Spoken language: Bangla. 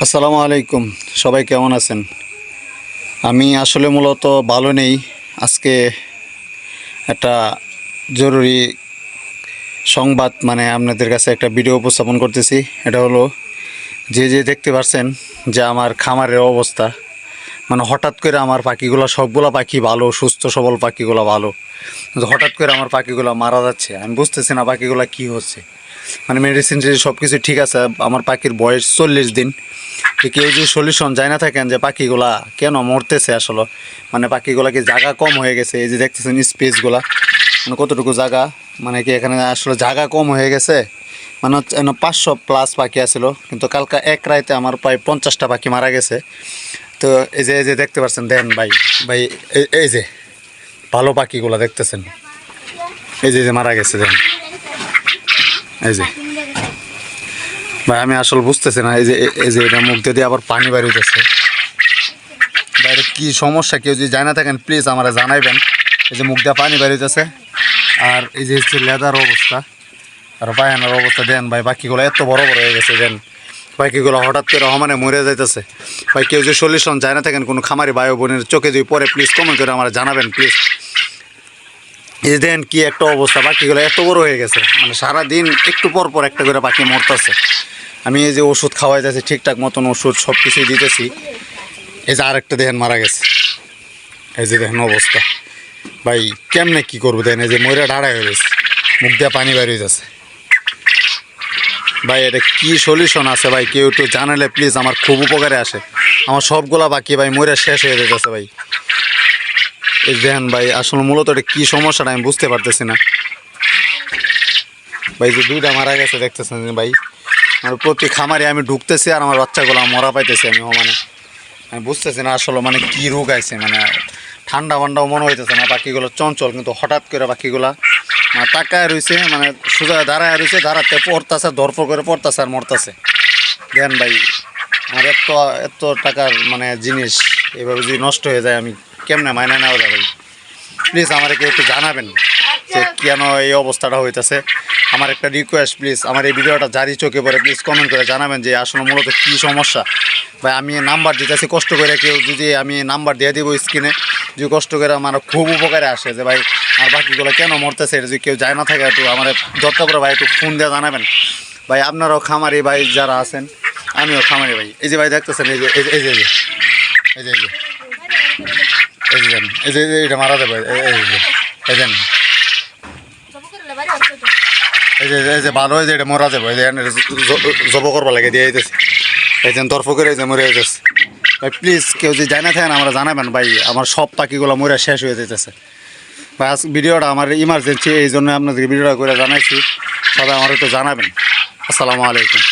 আসসালামু আলাইকুম। সবাই কেমন আছেন? আমি আসলে মূলত ভালো নেই। আজকে একটা জরুরি সংবাদ আপনাদের কাছে একটা ভিডিও উপস্থাপন করতেছি। এটা হলো যে দেখতে পাচ্ছেন যে আমার খামারের অবস্থা, হঠাৎ করে আমার পাখিগুলো সবগুলো পাখি ভালো, সুস্থ সবল পাখিগুলো ভালো, কিন্তু হঠাৎ করে আমার পাখিগুলো মারা যাচ্ছে। আমি বুঝতেছি না পাখিগুলো কী হচ্ছে। মেডিসিন সব কিছু ঠিক আছে, আমার পাখির বয়স 40 দিন। কেউ যদি সলিউশন যায় না থাকেন যে পাখিগুলা কেন মরতেছে, আসলে পাখিগুলা কি জায়গা কম হয়ে গেছে? এই যে দেখতেছেন স্পেসগুলা, কতটুকু জায়গা, কি এখানে আসলে জায়গা কম হয়ে গেছে। হচ্ছে 500+ পাখি আসলো, কিন্তু কালকা এক রাইতে আমার প্রায় 50টা পাখি মারা গেছে। তো এই যে দেখতে পাচ্ছেন, দেন ভাই ভাই এই যে ভালো পাখিগুলা দেখতেছেন, এই যে মারা গেছে, দেন এই যে ভাই। আমি আসলে বুঝতেছি না, এই যে এটা মুখ দিয়ে আবার পানি বেরোতেছে। বাইরে কী সমস্যা, কেউ যদি জানা থাকেন প্লিজ আমার জানাইবেন। এই যে মুখ দিয়ে পানি বেরোতেছে, আর এই যে হচ্ছে লেদার অবস্থা আর পায়খানার অবস্থা। দেন ভাই পাখিগুলো এত বড় বড় হয়ে গেছে, দেন পাখিগুলো হঠাৎ করে মরে যাইতেছে। ভাই কেউ যদি সলিউশন জানা থাকেন কোনো খামারি ভাই বোনের চোখে যদি পরে প্লিজ কমেন্ট করে আমার জানাবেন প্লিজ। এই দেন কি একটা অবস্থা, পাখিগুলো এত বড় হয়ে গেছে, সারাদিন একটু পর পর একটা করে পাখি মরতেছে। আমি এই যে ওষুধ খাওয়াই যাচ্ছি, ঠিকঠাক মতন ওষুধ সব কিছুই দিতেছি। এই যে আরেকটা দেখেন মারা গেছে, এই যে দেখেন অবস্থা। ভাই কেমনে কী করবো দেখেন, এই যে ময়রা ঢাড়াই হয়ে গেছে, মুখ দিয়ে পানি বেরিয়ে যাচ্ছে। ভাই এটা কী সলিউশন আছে ভাই, কেউ একটু জানালে প্লিজ আমার খুব উপকারে আসে। আমার সবগুলা বাকি ভাই ময়রা শেষ হয়ে যেতেছে ভাই। এই দেখেন ভাই, আসলে মূলত এটা কী সমস্যাটা আমি বুঝতে পারতেছি না ভাই। যে দুইটা মারা গেছে দেখতেছেন ভাই, প্রতি খামারে আমি ঢুকতেছি আর আমার বাচ্চাগুলো মরা পাইতেছি। আমি বুঝতেছি না আসলে কী রোগ আছে। ঠান্ডা ফান্ডাও মনে হইতেছে না, পাখিগুলো চঞ্চল, কিন্তু হঠাৎ করে পাখিগুলা তাকায় রয়েছে, সোজা দাঁড়ায় রয়েছে, দাঁড়াতে পড়তেছে, দরপর করে পড়তেছে আর মরতেছে। দেন ভাই আমার এত এত টাকার জিনিস এভাবে যদি নষ্ট হয়ে যায়, আমি কেমনে মাইনে নেওয়া যায় ভাই? প্লিজ আমাকে একটু জানাবেন যে কেন এই অবস্থাটা হইতেছে। আমার একটা রিকোয়েস্ট, প্লিজ আমার এই ভিডিওটা জারি চোখে পড়ে প্লিজ কমেন্ট করে জানাবেন যে আসলে মূলত কী সমস্যা। ভাই আমি নাম্বার দিতেছি কষ্ট করে, কেউ যদি আমি নাম্বার দিয়ে দিব স্ক্রিনে, যদি কষ্ট করে আমার খুব উপকারে আসে যে ভাই আমার পাখিগুলো কেন মরতেছে, এটা যদি কেউ যায় না থাকে একটু আমার যত করে ভাই একটু ফোন দিয়ে জানাবেন। ভাই আপনারাও খামারি ভাই যারা আছেন, আমিও খামারি ভাই। এই যে ভাই দেখতেছেন, এই যে এই যে এই যে এই যে এই যে এই যে এই যে এটা মারা যাবে, এই যে এই যে এই যে ভালো, এই যে এটা মরা যাবে, এই যে জব করবার লাগে দিয়ে যেতেছে, এই যে দর্প করে এই যে মরে যেতেছে। ভাই প্লিজ কেউ যদি জানা থাকেন আমরা জানাবেন ভাই, আমার সব পাখিগুলো মরে শেষ হয়ে যেতেছে ভাই। আজ ভিডিওটা আমার ইমার্জেন্সি, এই জন্য আপনাদেরকে ভিডিওটা করে জানাইছি। সবাই আমার একটু জানাবেন। আসসালামু আলাইকুম।